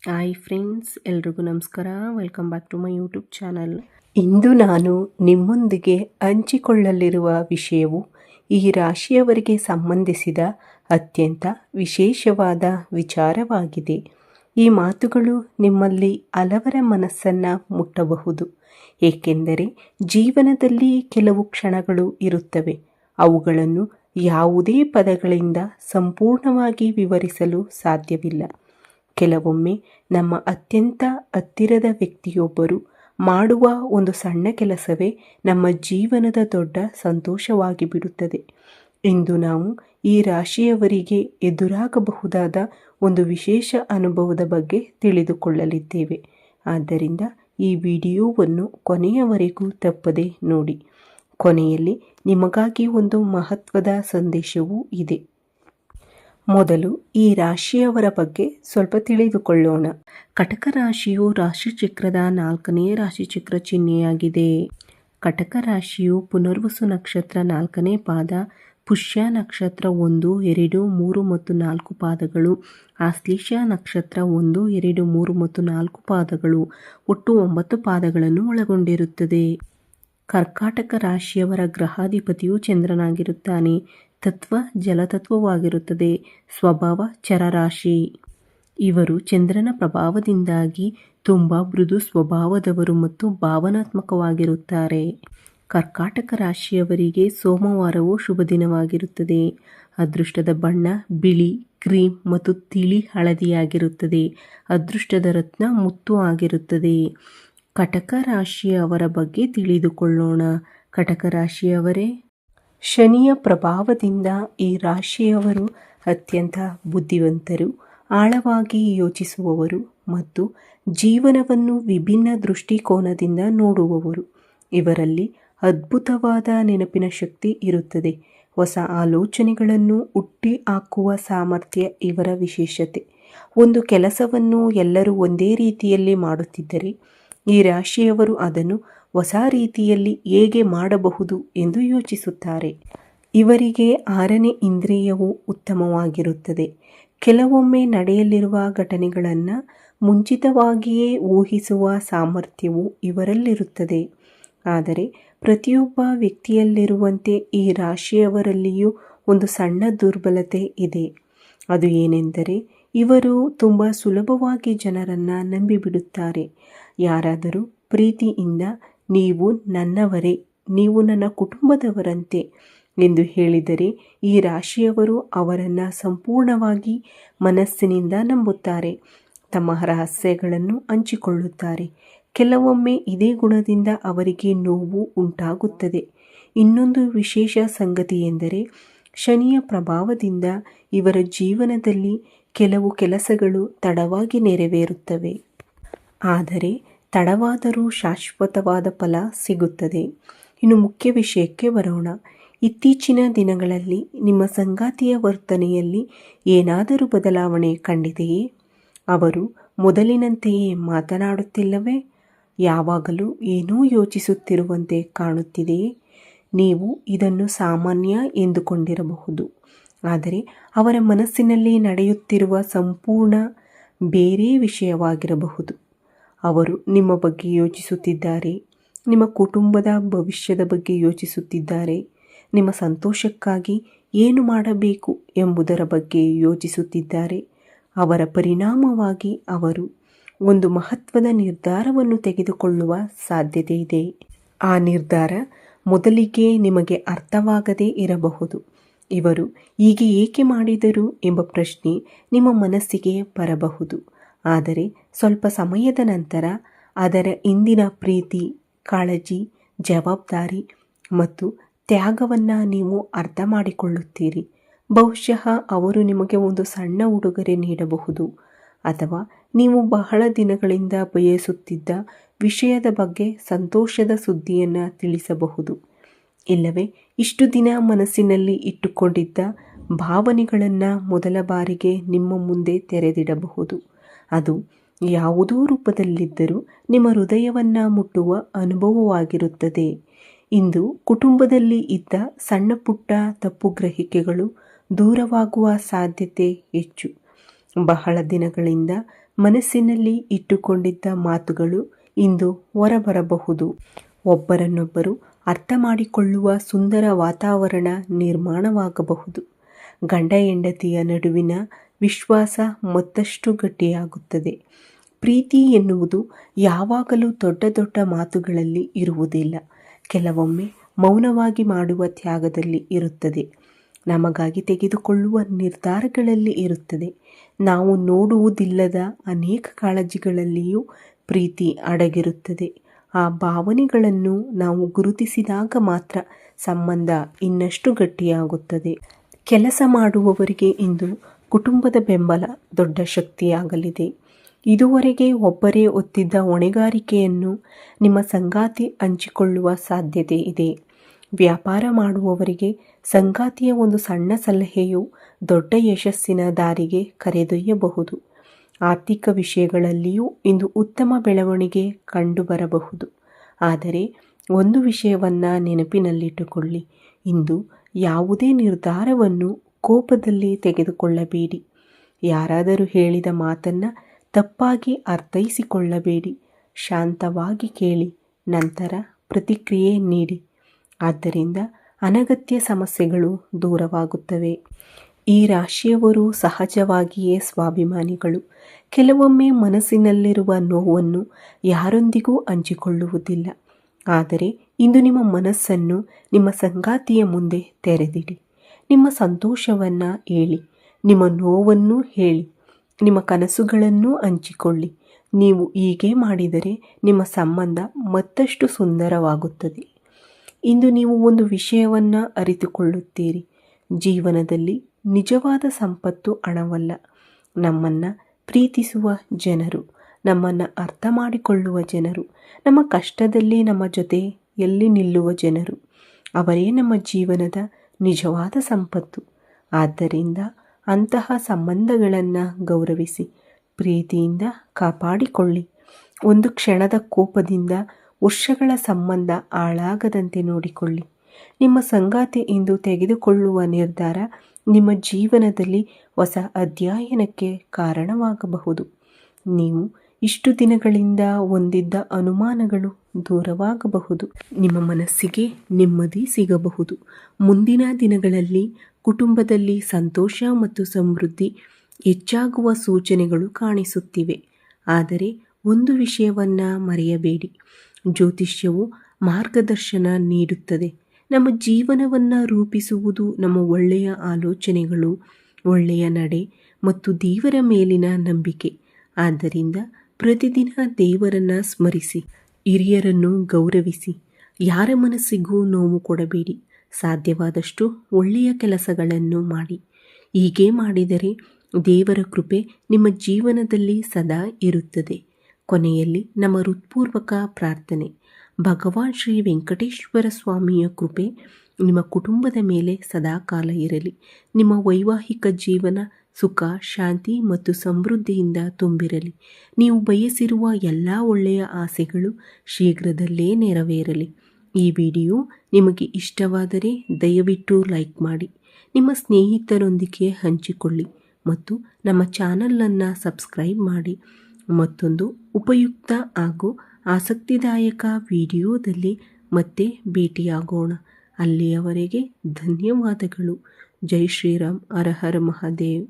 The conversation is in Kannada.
ಹಾಯ್ ಫ್ರೆಂಡ್ಸ್, ಎಲ್ರಿಗೂ ನಮಸ್ಕಾರ. Welcome back to my YouTube channel. ಇಂದು ನಾನು ನಿಮ್ಮೊಂದಿಗೆ ಹಂಚಿಕೊಳ್ಳಲಿರುವ ವಿಷಯವು ಈ ರಾಶಿಯವರಿಗೆ ಸಂಬಂಧಿಸಿದ ಅತ್ಯಂತ ವಿಶೇಷವಾದ ವಿಚಾರವಾಗಿದೆ. ಈ ಮಾತುಗಳು ನಿಮ್ಮಲ್ಲಿ ಹಲವರ ಮನಸ್ಸನ್ನು ಮುಟ್ಟಬಹುದು. ಏಕೆಂದರೆ ಜೀವನದಲ್ಲಿ ಕೆಲವು ಕ್ಷಣಗಳು ಇರುತ್ತವೆ. ಅವುಗಳನ್ನು ಯಾವುದೇ ಪದಗಳಿಂದ ಸಂಪೂರ್ಣವಾಗಿ ವಿವರಿಸಲು ಸಾಧ್ಯವಿಲ್ಲ. ಕೆಲವೊಮ್ಮೆ ನಮ್ಮ ಅತ್ಯಂತ ಹತ್ತಿರದ ವ್ಯಕ್ತಿಯೊಬ್ಬರು ಮಾಡುವ ಒಂದು ಸಣ್ಣ ಕೆಲಸವೇ ನಮ್ಮ ಜೀವನದ ದೊಡ್ಡ ಸಂತೋಷವಾಗಿ ಬಿಡುತ್ತದೆ. ಇಂದು ನಾವು ಈ ರಾಶಿಯವರಿಗೆ ಎದುರಾಗಬಹುದಾದ ಒಂದು ವಿಶೇಷ ಅನುಭವದ ಬಗ್ಗೆ ತಿಳಿದುಕೊಳ್ಳಲಿದ್ದೇವೆ. ಆದ್ದರಿಂದ ಈ ವಿಡಿಯೋವನ್ನು ಕೊನೆಯವರೆಗೂ ತಪ್ಪದೆ ನೋಡಿ. ಕೊನೆಯಲ್ಲಿ ನಿಮಗಾಗಿ ಒಂದು ಮಹತ್ವದ ಸಂದೇಶವೂ ಇದೆ. ಮೊದಲು ಈ ರಾಶಿಯವರ ಬಗ್ಗೆ ಸ್ವಲ್ಪ ತಿಳಿದುಕೊಳ್ಳೋಣ. ಕಟಕ ರಾಶಿಯು ರಾಶಿಚಕ್ರದ 4ನೇ ರಾಶಿಚಕ್ರ ಚಿಹ್ನೆಯಾಗಿದೆ. ಕಟಕ ರಾಶಿಯು ಪುನರ್ವಸು ನಕ್ಷತ್ರ 4ನೇ ಪಾದ, ಪುಷ್ಯ ನಕ್ಷತ್ರ 1, 2, 3 ಮತ್ತು 4 ಪಾದಗಳು, ಆಶ್ಲೇಷ ನಕ್ಷತ್ರ 1, 2, 3 ಮತ್ತು 4 ಪಾದಗಳು, ಒಟ್ಟು 9 ಪಾದಗಳನ್ನು ಒಳಗೊಂಡಿರುತ್ತದೆ. ಕರ್ಕಾಟಕ ರಾಶಿಯವರ ಗ್ರಹಾಧಿಪತಿಯು ಚಂದ್ರನಾಗಿರುತ್ತಾನೆ. ತತ್ವ ಜಲತತ್ವವಾಗಿರುತ್ತದೆ. ಸ್ವಭಾವ ಚರರಾಶಿ. ಇವರು ಚಂದ್ರನ ಪ್ರಭಾವದಿಂದಾಗಿ ತುಂಬ ಮೃದು ಸ್ವಭಾವದವರು ಮತ್ತು ಭಾವನಾತ್ಮಕವಾಗಿರುತ್ತಾರೆ. ಕರ್ಕಾಟಕ ರಾಶಿಯವರಿಗೆ ಸೋಮವಾರವು ಶುಭ ದಿನವಾಗಿರುತ್ತದೆ. ಅದೃಷ್ಟದ ಬಣ್ಣ ಬಿಳಿ, ಕ್ರೀಮ್ ಮತ್ತು ತಿಳಿ ಹಳದಿಯಾಗಿರುತ್ತದೆ. ಅದೃಷ್ಟದ ರತ್ನ ಮುತ್ತು ಆಗಿರುತ್ತದೆ. ಕಟಕ ರಾಶಿಯವರ ಬಗ್ಗೆ ತಿಳಿದುಕೊಳ್ಳೋಣ. ಕಟಕ ರಾಶಿಯವರೇ, ಶನಿಯ ಪ್ರಭಾವದಿಂದ ಈ ರಾಶಿಯವರು ಅತ್ಯಂತ ಬುದ್ಧಿವಂತರು, ಆಳವಾಗಿ ಯೋಚಿಸುವವರು ಮತ್ತು ಜೀವನವನ್ನು ವಿಭಿನ್ನ ದೃಷ್ಟಿಕೋನದಿಂದ ನೋಡುವವರು. ಇವರಲ್ಲಿ ಅದ್ಭುತವಾದ ನೆನಪಿನ ಶಕ್ತಿ ಇರುತ್ತದೆ. ಹೊಸ ಆಲೋಚನೆಗಳನ್ನು ಹುಟ್ಟಿ ಹಾಕುವ ಸಾಮರ್ಥ್ಯ ಇವರ ವಿಶೇಷತೆ. ಒಂದು ಕೆಲಸವನ್ನು ಎಲ್ಲರೂ ಒಂದೇ ರೀತಿಯಲ್ಲಿ ಮಾಡುತ್ತಿದ್ದರೆ ಈ ರಾಶಿಯವರು ಅದನ್ನು ಹೊಸ ರೀತಿಯಲ್ಲಿ ಹೇಗೆ ಮಾಡಬಹುದು ಎಂದು ಯೋಚಿಸುತ್ತಾರೆ. ಇವರಿಗೆ 6ನೇ ಇಂದ್ರಿಯವು ಉತ್ತಮವಾಗಿರುತ್ತದೆ. ಕೆಲವೊಮ್ಮೆ ನಡೆಯಲಿರುವ ಘಟನೆಗಳನ್ನು ಮುಂಚಿತವಾಗಿಯೇ ಊಹಿಸುವ ಸಾಮರ್ಥ್ಯವು ಇವರಲ್ಲಿರುತ್ತದೆ. ಆದರೆ ಪ್ರತಿಯೊಬ್ಬ ವ್ಯಕ್ತಿಯಲ್ಲಿರುವಂತೆ ಈ ರಾಶಿಯವರಲ್ಲಿಯೂ ಒಂದು ಸಣ್ಣ ದುರ್ಬಲತೆ ಇದೆ. ಅದು ಏನೆಂದರೆ ಇವರು ತುಂಬ ಸುಲಭವಾಗಿ ಜನರನ್ನು ನಂಬಿಬಿಡುತ್ತಾರೆ. ಯಾರಾದರೂ ಪ್ರೀತಿಯಿಂದ ನೀವು ನನ್ನವರೇ, ನೀವು ನನ್ನ ಕುಟುಂಬದವರಂತೆ ಎಂದು ಹೇಳಿದರೆ ಈ ರಾಶಿಯವರು ಅವರನ್ನು ಸಂಪೂರ್ಣವಾಗಿ ಮನಸ್ಸಿನಿಂದ ನಂಬುತ್ತಾರೆ. ತಮ್ಮ ರಹಸ್ಯಗಳನ್ನು ಹಂಚಿಕೊಳ್ಳುತ್ತಾರೆ. ಕೆಲವೊಮ್ಮೆ ಇದೇ ಗುಣದಿಂದ ಅವರಿಗೆ ನೋವು ಉಂಟಾಗುತ್ತದೆ. ಇನ್ನೊಂದು ವಿಶೇಷ ಸಂಗತಿ ಎಂದರೆ ಶನಿಯ ಪ್ರಭಾವದಿಂದ ಇವರ ಜೀವನದಲ್ಲಿ ಕೆಲವು ಕೆಲಸಗಳು ತಡವಾಗಿ ನೆರವೇರುತ್ತವೆ. ಆದರೆ ತಡವಾದರೂ ಶಾಶ್ವತವಾದ ಫಲ ಸಿಗುತ್ತದೆ. ಇನ್ನು ಮುಖ್ಯ ವಿಷಯಕ್ಕೆ ಬರೋಣ. ಇತ್ತೀಚಿನ ದಿನಗಳಲ್ಲಿ ನಿಮ್ಮ ಸಂಗಾತಿಯ ವರ್ತನೆಯಲ್ಲಿ ಏನಾದರೂ ಬದಲಾವಣೆ ಕಂಡಿದೆಯೇ? ಅವರು ಮೊದಲಿನಂತೆಯೇ ಮಾತನಾಡುತ್ತಿಲ್ಲವೇ? ಯಾವಾಗಲೂ ಏನೋ ಯೋಚಿಸುತ್ತಿರುವಂತೆ ಕಾಣುತ್ತಿದೆಯೇ? ನೀವು ಇದನ್ನು ಸಾಮಾನ್ಯ ಎಂದುಕೊಂಡಿರಬಹುದು. ಆದರೆ ಅವರ ಮನಸ್ಸಿನಲ್ಲಿ ನಡೆಯುತ್ತಿರುವ ಸಂಪೂರ್ಣ ಬೇರೆ ವಿಷಯವಾಗಿರಬಹುದು. ಅವರು ನಿಮ್ಮ ಬಗ್ಗೆ ಯೋಚಿಸುತ್ತಿದ್ದಾರೆ. ನಿಮ್ಮ ಕುಟುಂಬದ ಭವಿಷ್ಯದ ಬಗ್ಗೆ ಯೋಚಿಸುತ್ತಿದ್ದಾರೆ. ನಿಮ್ಮ ಸಂತೋಷಕ್ಕಾಗಿ ಏನು ಮಾಡಬೇಕು ಎಂಬುದರ ಬಗ್ಗೆ ಯೋಚಿಸುತ್ತಿದ್ದಾರೆ. ಅವರ ಪರಿಣಾಮವಾಗಿ ಅವರು ಒಂದು ಮಹತ್ವದ ನಿರ್ಧಾರವನ್ನು ತೆಗೆದುಕೊಳ್ಳುವ ಸಾಧ್ಯತೆ ಇದೆ. ಆ ನಿರ್ಧಾರ ಮೊದಲಿಗೆ ನಿಮಗೆ ಅರ್ಥವಾಗದೇ ಇರಬಹುದು. ಇವರು ಹೀಗೆ ಏಕೆ ಮಾಡಿದರು ಎಂಬ ಪ್ರಶ್ನೆ ನಿಮ್ಮ ಮನಸ್ಸಿಗೆ ಬರಬಹುದು. ಆದರೆ ಸ್ವಲ್ಪ ಸಮಯದ ನಂತರ ಅದರ ಹಿಂದಿನ ಪ್ರೀತಿ, ಕಾಳಜಿ, ಜವಾಬ್ದಾರಿ ಮತ್ತು ತ್ಯಾಗವನ್ನು ನೀವು ಅರ್ಥ ಮಾಡಿಕೊಳ್ಳುತ್ತೀರಿ. ಬಹುಶಃ ಅವರು ನಿಮಗೆ ಒಂದು ಸಣ್ಣ ಉಡುಗೊರೆ ನೀಡಬಹುದು, ಅಥವಾ ನೀವು ಬಹಳ ದಿನಗಳಿಂದ ಬಯಸುತ್ತಿದ್ದ ವಿಷಯದ ಬಗ್ಗೆ ಸಂತೋಷದ ಸುದ್ದಿಯನ್ನು ತಿಳಿಸಬಹುದು. ಇಲ್ಲವೇ ಇಷ್ಟು ದಿನ ಮನಸ್ಸಿನಲ್ಲಿ ಇಟ್ಟುಕೊಂಡಿದ್ದ ಭಾವನೆಗಳನ್ನು ಮೊದಲ ಬಾರಿಗೆ ನಿಮ್ಮ ಮುಂದೆ ತೆರೆದಿಡಬಹುದು. ಅದು ಯಾವುದೋ ರೂಪದಲ್ಲಿದ್ದರೂ ನಿಮ್ಮ ಹೃದಯವನ್ನು ಮುಟ್ಟುವ ಅನುಭವವಾಗಿರುತ್ತದೆ. ಇಂದು ಕುಟುಂಬದಲ್ಲಿ ಇದ್ದ ಸಣ್ಣ ಪುಟ್ಟ ತಪ್ಪುಗ್ರಹಿಕೆಗಳು ದೂರವಾಗುವ ಸಾಧ್ಯತೆ ಹೆಚ್ಚು. ಬಹಳ ದಿನಗಳಿಂದ ಮನಸ್ಸಿನಲ್ಲಿ ಇಟ್ಟುಕೊಂಡಿದ್ದ ಮಾತುಗಳು ಇಂದು ಹೊರಬರಬಹುದು. ಒಬ್ಬರನ್ನೊಬ್ಬರು ಅರ್ಥ ಮಾಡಿಕೊಳ್ಳುವ ಸುಂದರ ವಾತಾವರಣ ನಿರ್ಮಾಣವಾಗಬಹುದು. ಗಂಡ ಹೆಂಡತಿಯ ನಡುವಿನ ವಿಶ್ವಾಸ ಮತ್ತಷ್ಟು ಗಟ್ಟಿಯಾಗುತ್ತದೆ. ಪ್ರೀತಿ ಎನ್ನುವುದು ಯಾವಾಗಲೂ ದೊಡ್ಡ ದೊಡ್ಡ ಮಾತುಗಳಲ್ಲಿ ಇರುವುದಿಲ್ಲ. ಕೆಲವೊಮ್ಮೆ ಮೌನವಾಗಿ ಮಾಡುವ ತ್ಯಾಗದಲ್ಲಿ ಇರುತ್ತದೆ. ನಮಗಾಗಿ ತೆಗೆದುಕೊಳ್ಳುವ ನಿರ್ಧಾರಗಳಲ್ಲಿ ಇರುತ್ತದೆ. ನಾವು ನೋಡುವುದಿಲ್ಲದ ಅನೇಕ ಕಾಳಜಿಗಳಲ್ಲಿಯೂ ಪ್ರೀತಿ ಅಡಗಿರುತ್ತದೆ. ಆ ಭಾವನೆಗಳನ್ನು ನಾವು ಗುರುತಿಸಿದಾಗ ಮಾತ್ರ ಸಂಬಂಧ ಇನ್ನಷ್ಟು ಗಟ್ಟಿಯಾಗುತ್ತದೆ. ಕೆಲಸ ಮಾಡುವವರಿಗೆ ಇಂದು ಕುಟುಂಬದ ಬೆಂಬಲ ದೊಡ್ಡ ಶಕ್ತಿಯಾಗಲಿದೆ. ಇದುವರೆಗೆ ಒಬ್ಬರೇ ಹೊತ್ತಿದ್ದ ಹೊಣೆಗಾರಿಕೆಯನ್ನು ನಿಮ್ಮ ಸಂಗಾತಿ ಹಂಚಿಕೊಳ್ಳುವ ಸಾಧ್ಯತೆ ಇದೆ. ವ್ಯಾಪಾರ ಮಾಡುವವರಿಗೆ ಸಂಗಾತಿಯ ಒಂದು ಸಣ್ಣ ಸಲಹೆಯು ದೊಡ್ಡ ಯಶಸ್ಸಿನ ದಾರಿಗೆ ಕರೆದೊಯ್ಯಬಹುದು. ಆರ್ಥಿಕ ವಿಷಯಗಳಲ್ಲಿಯೂ ಇಂದು ಉತ್ತಮ ಬೆಳವಣಿಗೆ ಕಂಡುಬರಬಹುದು. ಆದರೆ ಒಂದು ವಿಷಯವನ್ನು ನೆನಪಿನಲ್ಲಿಟ್ಟುಕೊಳ್ಳಿ, ಇಂದು ಯಾವುದೇ ನಿರ್ಧಾರವನ್ನು ಕೋಪದಲ್ಲಿ ತೆಗೆದುಕೊಳ್ಳಬೇಡಿ. ಯಾರಾದರೂ ಹೇಳಿದ ಮಾತನ್ನು ತಪ್ಪಾಗಿ ಅರ್ಥೈಸಿಕೊಳ್ಳಬೇಡಿ. ಶಾಂತವಾಗಿ ಕೇಳಿ, ನಂತರ ಪ್ರತಿಕ್ರಿಯೆ ನೀಡಿ. ಆದ್ದರಿಂದ ಅನಗತ್ಯ ಸಮಸ್ಯೆಗಳು ದೂರವಾಗುತ್ತವೆ. ಈ ರಾಶಿಯವರು ಸಹಜವಾಗಿಯೇ ಸ್ವಾಭಿಮಾನಿಗಳು. ಕೆಲವೊಮ್ಮೆ ಮನಸ್ಸಿನಲ್ಲಿರುವ ನೋವನ್ನು ಯಾರೊಂದಿಗೂ ಹಂಚಿಕೊಳ್ಳುವುದಿಲ್ಲ. ಆದರೆ ಇಂದು ನಿಮ್ಮ ಮನಸ್ಸನ್ನು ನಿಮ್ಮ ಸಂಗಾತಿಯ ಮುಂದೆ ತೆರೆದಿಡಿ. ನಿಮ್ಮ ಸಂತೋಷವನ್ನು ಹೇಳಿ, ನಿಮ್ಮ ನೋವನ್ನು ಹೇಳಿ, ನಿಮ್ಮ ಕನಸುಗಳನ್ನು ಹಂಚಿಕೊಳ್ಳಿ. ನೀವು ಹೀಗೆ ಮಾಡಿದರೆ ನಿಮ್ಮ ಸಂಬಂಧ ಮತ್ತಷ್ಟು ಸುಂದರವಾಗುತ್ತದೆ. ಇಂದು ನೀವು ಒಂದು ವಿಷಯವನ್ನು ಅರಿತುಕೊಳ್ಳುತ್ತೀರಿ. ಜೀವನದಲ್ಲಿ ನಿಜವಾದ ಸಂಪತ್ತು ಹಣವಲ್ಲ, ನಮ್ಮನ್ನು ಪ್ರೀತಿಸುವ ಜನರು, ನಮ್ಮನ್ನು ಅರ್ಥ ಮಾಡಿಕೊಳ್ಳುವ ಜನರು, ನಮ್ಮ ಕಷ್ಟದಲ್ಲಿ ನಮ್ಮ ಜೊತೆ ಎಲ್ಲಿ ನಿಲ್ಲುವ ಜನರು, ಅವರೇ ನಮ್ಮ ಜೀವನದ ನಿಜವಾದ ಸಂಪತ್ತು. ಆದ್ದರಿಂದ ಅಂತಹ ಸಂಬಂಧಗಳನ್ನು ಗೌರವಿಸಿ ಪ್ರೀತಿಯಿಂದ ಕಾಪಾಡಿಕೊಳ್ಳಿ. ಒಂದು ಕ್ಷಣದ ಕೋಪದಿಂದ ವರ್ಷಗಳ ಸಂಬಂಧ ಹಾಳಾಗದಂತೆ ನೋಡಿಕೊಳ್ಳಿ. ನಿಮ್ಮ ಸಂಗಾತಿ ಇಂದು ತೆಗೆದುಕೊಳ್ಳುವ ನಿರ್ಧಾರ ನಿಮ್ಮ ಜೀವನದಲ್ಲಿ ಹೊಸ ಅಧ್ಯಾಯನಕ್ಕೆ ಕಾರಣವಾಗಬಹುದು. ನೀವು ಇಷ್ಟು ದಿನಗಳಿಂದ ಹೊಂದಿದ್ದ ಅನುಮಾನಗಳು ದೂರವಾಗಬಹುದು. ನಿಮ್ಮ ಮನಸ್ಸಿಗೆ ನೆಮ್ಮದಿ ಸಿಗಬಹುದು. ಮುಂದಿನ ದಿನಗಳಲ್ಲಿ ಕುಟುಂಬದಲ್ಲಿ ಸಂತೋಷ ಮತ್ತು ಸಮೃದ್ಧಿ ಹೆಚ್ಚಾಗುವ ಸೂಚನೆಗಳು ಕಾಣಿಸುತ್ತಿವೆ. ಆದರೆ ಒಂದು ವಿಷಯವನ್ನು ಮರೆಯಬೇಡಿ, ಜ್ಯೋತಿಷ್ಯವು ಮಾರ್ಗದರ್ಶನ ನೀಡುತ್ತದೆ. ನಮ್ಮ ಜೀವನವನ್ನು ರೂಪಿಸುವುದು ನಮ್ಮ ಒಳ್ಳೆಯ ಆಲೋಚನೆಗಳು, ಒಳ್ಳೆಯ ನಡೆ ಮತ್ತು ದೇವರ ಮೇಲಿನ ನಂಬಿಕೆ. ಆದ್ದರಿಂದ ಪ್ರತಿದಿನ ದೇವರನ್ನು ಸ್ಮರಿಸಿ, ಹಿರಿಯರನ್ನು ಗೌರವಿಸಿ, ಯಾರ ಮನಸ್ಸಿಗೂ ನೋವು ಕೊಡಬೇಡಿ. ಸಾಧ್ಯವಾದಷ್ಟು ಒಳ್ಳೆಯ ಕೆಲಸಗಳನ್ನು ಮಾಡಿ. ಹೀಗೆ ಮಾಡಿದರೆ ದೇವರ ಕೃಪೆ ನಿಮ್ಮ ಜೀವನದಲ್ಲಿ ಸದಾ ಇರುತ್ತದೆ. ಕೊನೆಯಲ್ಲಿ ನಮ್ಮ ಹೃತ್ಪೂರ್ವಕ ಪ್ರಾರ್ಥನೆ. ಭಗವಾನ್ ಶ್ರೀ ವೆಂಕಟೇಶ್ವರ ಸ್ವಾಮಿಯ ಕೃಪೆ ನಿಮ್ಮ ಕುಟುಂಬದ ಮೇಲೆ ಸದಾಕಾಲ ಇರಲಿ. ನಿಮ್ಮ ವೈವಾಹಿಕ ಜೀವನ ಸುಖ, ಶಾಂತಿ ಮತ್ತು ಸಮೃದ್ಧಿಯಿಂದ ತುಂಬಿರಲಿ. ನೀವು ಬಯಸಿರುವ ಎಲ್ಲ ಒಳ್ಳೆಯ ಆಸೆಗಳು ಶೀಘ್ರದಲ್ಲೇ ನೆರವೇರಲಿ. ಈ ವಿಡಿಯೋ ನಿಮಗೆ ಇಷ್ಟವಾದರೆ ದಯವಿಟ್ಟು ಲೈಕ್ ಮಾಡಿ, ನಿಮ್ಮ ಸ್ನೇಹಿತರೊಂದಿಗೆ ಹಂಚಿಕೊಳ್ಳಿ ಮತ್ತು ನಮ್ಮ ಚಾನಲನ್ನು ಸಬ್ಸ್ಕ್ರೈಬ್ ಮಾಡಿ. ಮತ್ತೊಂದು ಉಪಯುಕ್ತ ಹಾಗೂ ಆಸಕ್ತಿದಾಯಕ ವಿಡಿಯೋದಲ್ಲಿ ಮತ್ತೆ ಭೇಟಿಯಾಗೋಣ. ಅಲ್ಲಿಯವರೆಗೆ ಧನ್ಯವಾದಗಳು. ಜೈ ಶ್ರೀರಾಮ್. ಹರ ಹರ ಮಹಾದೇವ್.